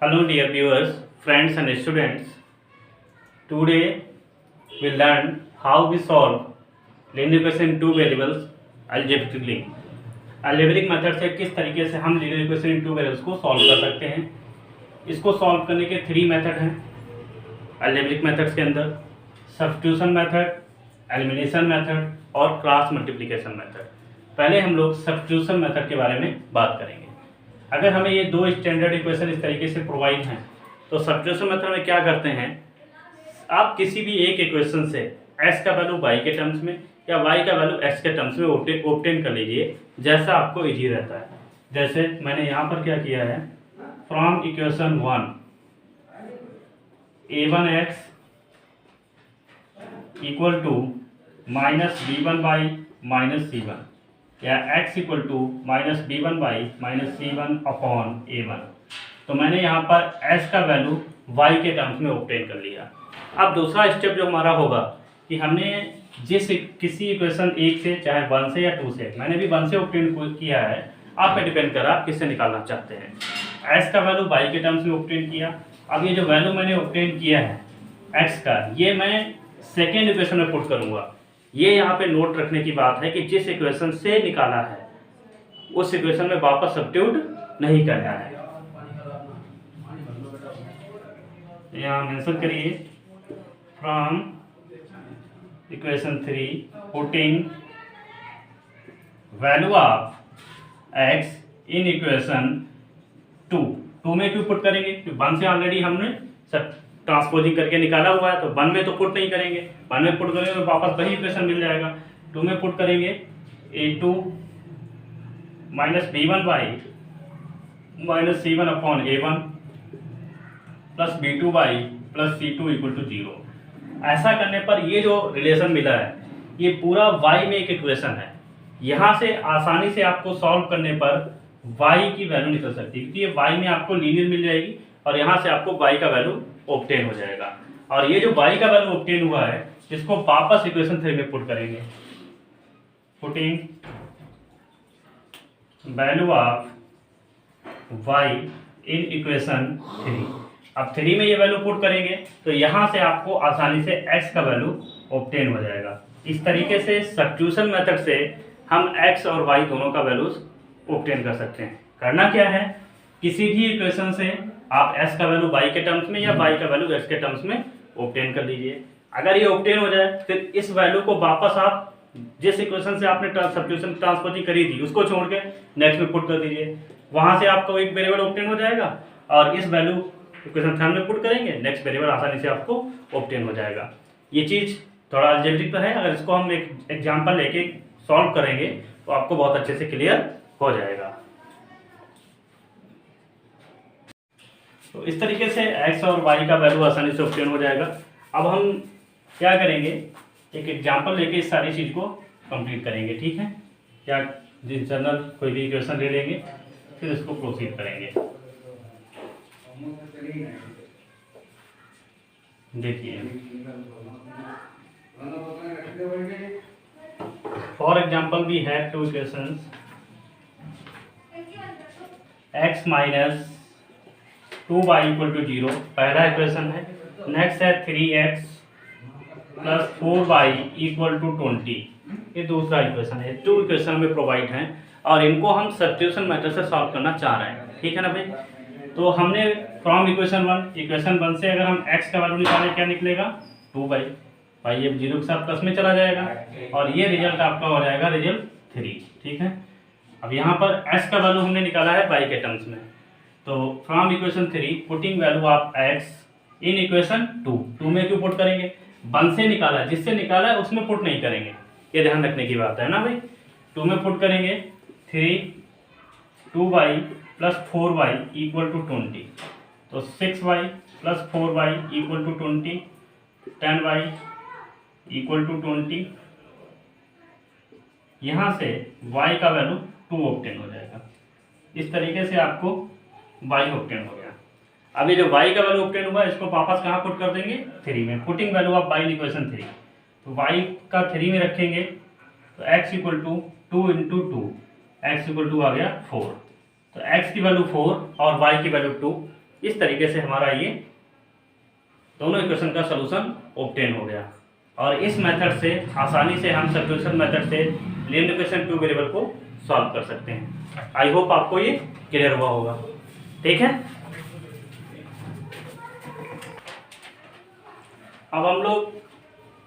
Hello dear viewers, friends and students. Today we learn how we solve linear equation in two variables algebraically. Algebraic method से किस तरीके से हम linear equation in two variables को solve कर सकते हैं। इसको सॉल्व करने के 3 मेथड हैं अलजेब्रिक मेथड्स के अंदर, सब्स्टिट्यूशन मेथड, एलिमिनेशन मेथड और क्रॉस मल्टीप्लिकेशन मेथड। पहले हम लोग सब्स्टिट्यूशन मेथड के बारे में बात करेंगे। अगर हमें ये दो स्टैंडर्ड इक्वेशन इस तरीके से प्रोवाइड हैं तो सब्स्टिट्यूशन मेथड में क्या करते हैं, आप किसी भी एक इक्वेशन से x का वैल्यू y के टर्म्स में या y का वैल्यू x के टर्म्स में ऑब्टेन कर लीजिए, जैसा आपको इजी रहता है। जैसे मैंने यहाँ पर क्या किया है, from equation 1 a1x equal to minus b1 by minus c1 या x equal to minus b1 by minus c1 upon a1। तो मैंने यहाँ पर s का वैल्यू y के टर्म्स में ऑब्टेन कर लिया। अब दूसरा स्टेप जो हमारा होगा कि हमने जिस किसी इक्वेशन 1 से, चाहे 1 से या 2 से, मैंने भी 1 से ऑब्टेन किया है, आप पे डिपेंड करा आप किससे निकालना चाहते हैं। s का वैल्यू y के टर्म्स में ऑब्टेन किया। अब ये जो वैल्यू मैंने ऑब्टेन किया है x का, ये मैं सेकेंड इक्वेशन में पुट करूँगा। ये यहाँ पे नोट रखने की बात है कि जिस इक्वेशन से निकाला है उस इक्वेशन में वापस सब्स्टिट्यूट नहीं करना है। यहाँ मेंशन करिए from equation 3 putting value of x in equation 2 में क्यों पुट करेंगे, क्योंकि 1 से ऑलरेडी हमने सब ट्रांसपोजिंग करके निकाला हुआ है, तो 1 में तो पुट नहीं करेंगे। 1 में पुट करेंगे तो वापस वही इक्वेशन मिल जाएगा। 2 में पुट करेंगे a2 minus b1 by minus c1 upon a1 plus b2 by plus c2 equal to 0। ऐसा करने पर ये जो रिलेशन मिला है ये पूरा y में एक इक्वेशन है। यहाँ से आसानी से आपको सॉल्व करने पर y की वैल्यू निकल सकती है, क्योंकि ये y में आपको लीनियर मिल जाएगी और यहाँ से आपको y का वैल्यू ऑब्टेन हो जाएगा। और ये जो y का वैल्यू ऑब्टेन हुआ है इसको वापस इक्वेशन 3 में पुट करेंगे, putting value of y in equation 3। अब 3 में ये वैल्यू पुट करेंगे तो यहाँ से आपको आसानी से x का वैल्यू ऑब्टेन हो जाएगा। इस तरीके से सब्स्टिट्यूशन मेथड से हम x और y दोनों का वैल्यूज ऑब्टेन कर सकते हैं। करना क्या है, किसी भी इक्वेशन से आप s का वैल्यू y के टर्म्स में या y का वैल्यू x के टर्म्स में ऑब्टेन कर लीजिए। अगर ये ऑब्टेन हो जाए फिर इस वैल्यू को वापस आप जिस इक्वेशन से आपने सब्स्टिट्यूशन ट्रांसपोजिंग करी थी उसको छोड़ के नेक्स्ट में पुट कर दीजिए। वहां से आपको एक वेरिएबल ऑब्टेन हो जाएगा और इस वैल्यू इक्वेशन 3 में पुट करेंगे, नेक्स्ट वेरिएबल आसानी से आपको ऑब्टेन हो जाएगा। ये चीज़ थोड़ा अलजेब्रिक तो है, अगर इसको हम एक एग्जाम्पल लेके सॉल्व करेंगे तो आपको बहुत अच्छे से क्लियर हो जाएगा। तो इस तरीके से x और y का वैल्यू आसानी से ऑब्टेन हो जाएगा। अब हम क्या करेंगे, एक एग्जांपल लेके इस सारी चीज़ को कंप्लीट करेंगे, ठीक है। क्या जनरल कोई भी इक्वेशन ले लेंगे फिर इसको प्रोसीड करेंगे। देखिए for example we have two equations x minus 2y equal to 0, पहला इक्वेशन है। नेक्स्ट है 3x plus 4y equal to 20, ये दूसरा इक्वेशन है। 2 इक्वेशन में प्रोवाइड हैं और इनको हम सब्स्टिट्यूशन मेथड से सॉल्व करना चाह रहे हैं, ठीक है ना भाई। तो हमने फ्रॉम इक्वेशन 1 से अगर हम x का वैल्यू निकालें क्या निकलेगा, 2y, भाई ये 0 के साथ प्लस में चला जाएगा और ये रिजल्ट आपका हो जाएगा रिजल्ट 3, ठीक है। अब यहाँ पर x का वैल्यू हमने निकाला है y के टर्म्स में, तो from equation 3 putting value of x in equation 2 में क्यों पुट करेंगे, 1 से निकाला है, जिससे निकाला है उसमें पुट नहीं करेंगे, ये ध्यान रखने की बात है ना भाई। 2 में पुट करेंगे 2y plus 4y equal to 20, तो 6y plus 4y equal to 20, 10y equal to 20। यहाँ से y का वैल्यू 2 ऑब्टेन हो जाएगा। इस तरीके से आपको y ऑब्टेन हो गया। अब ये जो y का वैल्यू ऑब्टेन हुआ इसको वापस कहाँ पुट कर देंगे, 3 में, putting value of y in equation 3। तो y का 3 में रखेंगे तो x equal to 2 into 2, x equal to आ गया 4। तो x की वैल्यू 4 और y की वैल्यू 2, इस तरीके से हमारा ये दोनों इक्वेशन का सलूशन ऑब्टेन हो गया। और इस मेथड से आसानी से हम सब्स्टिट्यूशन मेथड से लीनियर इक्वेशन टू वेरिएबल को सॉल्व कर सकते हैं। आई होप आपको ये क्लियर हुआ होगा। ठीक है, अब हम लोग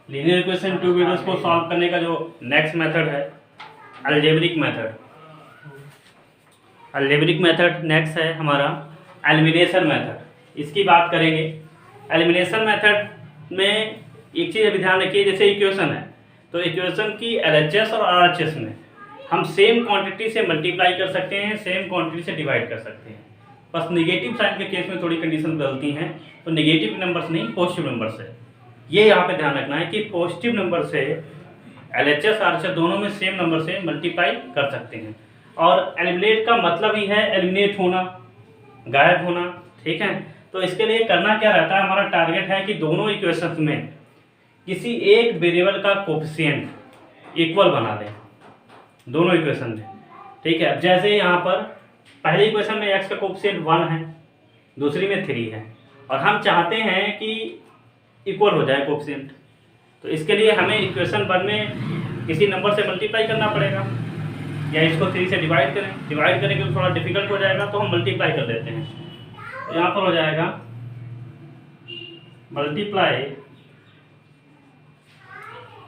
लीनियर इक्वेशन टू वेरिएबल्स को सॉल्व करने का जो नेक्स्ट मेथड है algebraic method. Algebraic method next है हमारा एलिमिनेशन मेथड। इसकी बात करेंगे। एलिमिनेशन मेथड में एक चीज़ अभी ध्यान रखिए, जैसे इक्वेशन है तो इक्वेशन की LHS और RHS में हम सेम क्वांटिटी से मल्टीप्लाई कर सकते हैं, सेम क्वांटिटी से डिवाइड कर सकते हैं। बस नेगेटिव साइन के केस में थोड़ी कंडीशन बदलती हैं, तो नेगेटिव नंबर नहीं पॉजिटिव नंबर से। ये यहाँ पे ध्यान रखना है कि पॉजिटिव नंबर से LHS RHS दोनों में सेम नंबर से मल्टीप्लाई कर सकते हैं। और एलिमिनेट का मतलब ही है एलिमिनेट होना, गायब होना। ठीक है, तो इसके लिए करना क्या रहता है, हमारा टारगेट है कि दोनों इक्वेशंस में किसी एक वेरिएबल का कोफिशिएंट इक्वल बना दें दोनों इक्वेशन में। ठीक है, जैसे यहाँ पर पहली इक्वेशन में x का कोफिशिएंट 1 है, दूसरी में 3 है, और हम चाहते हैं कि इक्वल हो जाए कोफिशिएंट। तो इसके लिए हमें इक्वेशन 1 में किसी नंबर से मल्टीप्लाई करना पड़ेगा, या इसको 3 से डिवाइड करेंगे तो थोड़ा डिफिकल्ट हो जाएगा, तो हम मल्टीप्लाई कर देते हैं। तो यहाँ पर हो जाएगा multiply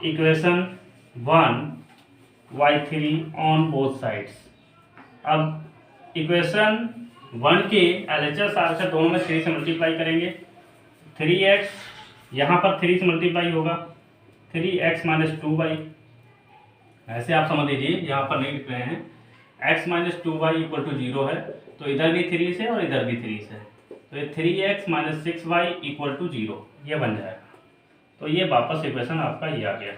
equation 1 y3 on both sides. अब इक्वेशन 1 के LHS RHS दोनों में 3 से मल्टीप्लाई करेंगे। 3x यहाँ पर 3 से मल्टीप्लाई होगा, 3x - 2y, ऐसे आप समझ लीजिए, यहाँ पर नहीं लिख रहे हैं। x - 2y = 0 है, तो इधर भी 3 से और इधर भी 3 से, तो ये 3x - 6y = 0 ये बन जाएगा। तो ये वापस इक्वेशन आपका ये आ गया।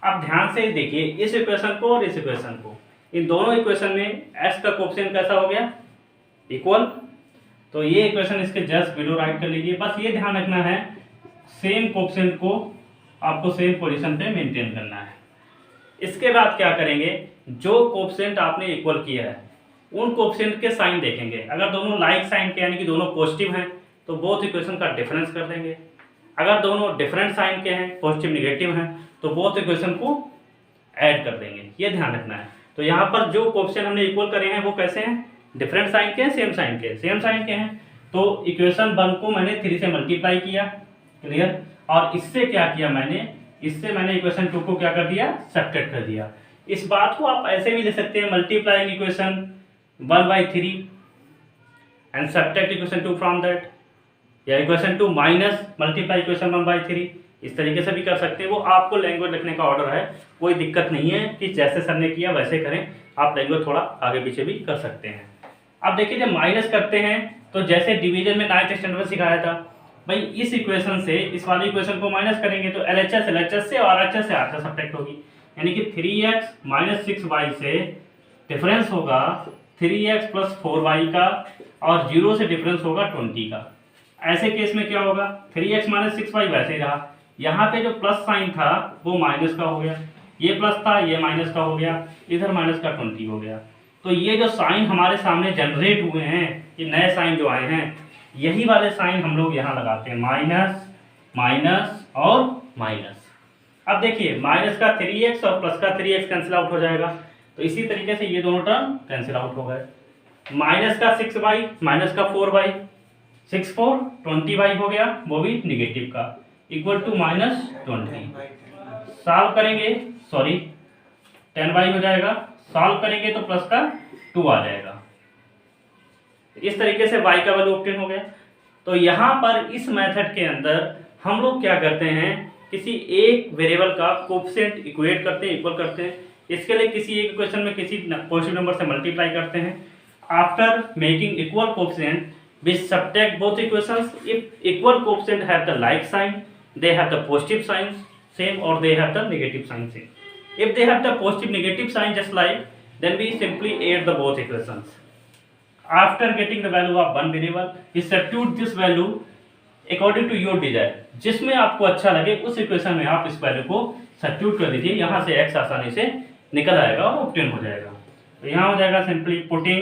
अब ध्यान से देखिए इस इक्वेशन को और इस इक्वेशन को, इन दोनों इक्वेशन में x का कोफिशिएंट कैसा हो गया, इक्वल। तो ये इक्वेशन इसके जस्ट बिलो राइट कर लीजिए। बस ये ध्यान रखना है सेम कोफिशिएंट को आपको सेम पोजीशन पे मेंटेन करना है। इसके बाद क्या करेंगे, जो कोफिशिएंट आपने इक्वल किया है उन कोफिशिएंट के साइन देखेंगे। अगर दोनों लाइक साइन के यानी कि दोनों पॉजिटिव हैं तो बोथ इक्वेशन का डिफरेंस कर देंगे। अगर दोनों डिफरेंट साइन के हैं, पॉजिटिव निगेटिव हैं, तो बोथ इक्वेशन को ऐड कर देंगे। ये ध्यान रखना है। तो यहाँ पर जो कोफिशिएंट हमने इक्वल करे हैं वो कैसे हैं, डिफरेंट साइन के हैं, सेम साइन के, सेम साइन के हैं। तो इक्वेशन 1 को मैंने 3 से मल्टीप्लाई किया, क्लियर। और इससे क्या किया मैंने, इससे मैंने इक्वेशन 2 को क्या कर दिया, सब्ट्रैक्ट कर दिया। इस बात को आप ऐसे भी ले सकते हैं, multiplying equation 1/3 and subtract equation 2 from that, या इक्वेशन 2 माइनस मल्टीप्लाई इक्वेशन 1/3। इस तरीके से भी कर सकते हैं। वो आपको लैंग्वेज रखने का ऑर्डर है, कोई दिक्कत नहीं है कि जैसे सर ने किया वैसे करें, आप लैंग्वेज थोड़ा आगे पीछे भी कर सकते हैं। अब देखिए जब माइनस करते हैं तो जैसे डिवीजन में 9th स्टैंडर्ड में सिखाया था, भाई इस इक्वेशन से इस वाली इक्वेशन को माइनस करेंगे तो LHS से और RHS से RHS सब्ट्रैक्ट होगी, यानी कि 3x - 6y से डिफरेंस होगा 3x + 4y का, और 0 से डिफरेंस होगा 20 का। ऐसे केस में क्या होगा, 3x - 6y वैसे ही रहा, यहाँ पे जो प्लस साइन था वो माइनस का हो गया, ये प्लस था ये माइनस का हो गया, इधर माइनस का 20 हो गया। तो ये जो साइन हमारे सामने जनरेट हुए हैं, ये नए साइन जो आए हैं, यही वाले साइन हम लोग यहाँ लगाते हैं, माइनस माइनस और माइनस। अब देखिए माइनस का 3x और प्लस का 3x कैंसिल आउट हो जाएगा, तो इसी तरीके से ये दोनों टर्म कैंसिल आउट हो गए। माइनस का 6y माइनस का 4y, 6 4 20y हो गया, वो भी निगेटिव का, इक्वल टू -20। सॉल्व करेंगे, सॉरी 10y हो जाएगा, सॉल्व करेंगे तो प्लस का 2 आ जाएगा। इस तरीके से y का वैल्यू ऑब्टेन हो गया। तो यहाँ पर इस मेथड के अंदर हम लोग क्या करते हैं, किसी एक वेरिएबल का कोफिशिएंट इक्वेट करते हैं, इक्वल करते हैं। इसके लिए किसी एक इक्वेशन में किसी पॉजिटिव नंबर से मल्टीप्लाई करते हैं। After making equal coefficient we subtract both equations. If equal coefficient have the like sign, they have the positive signs same, or they have the negative signs same. If they have the positive negative sign just like, then we simply add the both equations. After getting the value of one variable, we substitute this value according to your desire. जिसमें आपको अच्छा लगे उस equation में आप इस value को substitute कर दीजिए, यहाँ से x आसानी से निकल आएगा और ऑब्टेन हो जाएगा। तो यहाँ हो जाएगा simply putting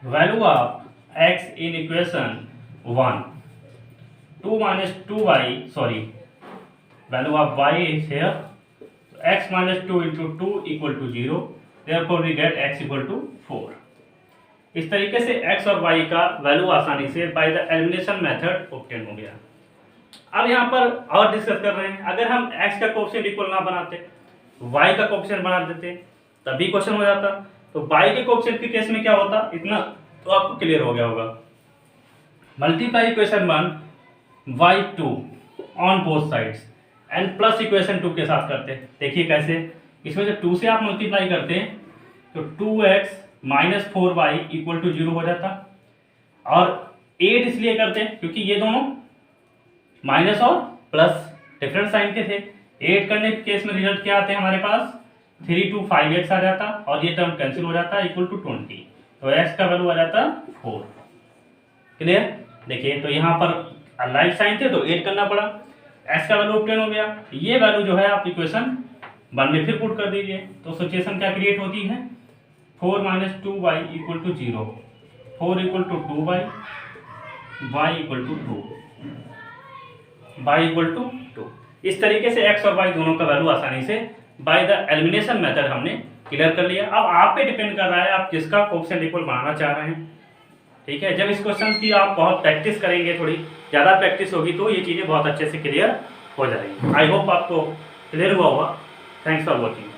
value of x in equation 1, 2 minus 2y, sorry, value of y is here, x minus 2 into 2 equal to 0, therefore we get x equal to 4। इस तरीके से x और y का वैल्यू आसानी से by the elimination method obtain हो गया। अब यहाँ पर और डिस्कस कर रहे हैं, अगर हम x का कोएफिशिएंट इक्वल ना बनाते, y का कोएफिशिएंट बना देते, तभी क्वेश्चन हो जाता। तो y के कोएफिशिएंट के केस में क्या होता, इतना तो आपको क्लियर हो गया होगा। Multiply equation 1 y2 on both sides and plus equation 2 के साथ करते हैं। देखिए कैसे, इसमें जब 2 से आप मल्टीप्लाई करते हैं तो 2x minus 4y equal to 0 हो जाता, और 8 इसलिए करते हैं क्योंकि ये दोनों माइनस और प्लस डिफरेंट साइन के थे। 8 करने के केस में रिजल्ट क्या आते हैं हमारे पास, 3 to 5x आ जाता, और ये टर्म कैंसिल हो जाता इक्वल टू 20, तो x का वैल्यू आ जाता 4। क्लियर। देखिए तो यहाँ पर लाइक साइन थे तो 8 करना पड़ा, x का वैल्यू ऑब्टेन हो गया। ये वैल्यू जो है आप इक्वेशन 1 में फिर पुट कर दीजिए, तो सिचुएशन क्या क्रिएट होती है, 4 minus 2y equal to 0, 4 equal to 2y, y equal to 2, y equal to 2। इस तरीके से x और y दोनों का वैल्यू आसानी से बाय द एलिमिनेशन मेथड हमने क्लियर कर लिया। अब आप पे डिपेंड कर रहा है आप किसका कोएफिशिएंट इक्वल बनाना चाह रहे हैं। ठीक है, जब इस क्वेश्चन की आप बहुत प्रैक्टिस करेंगे, थोड़ी ज़्यादा प्रैक्टिस होगी तो ये चीज़ें बहुत अच्छे से क्लियर हो जाएंगी। आई होप आपको क्लियर हुआ होगा। Thanks for watching.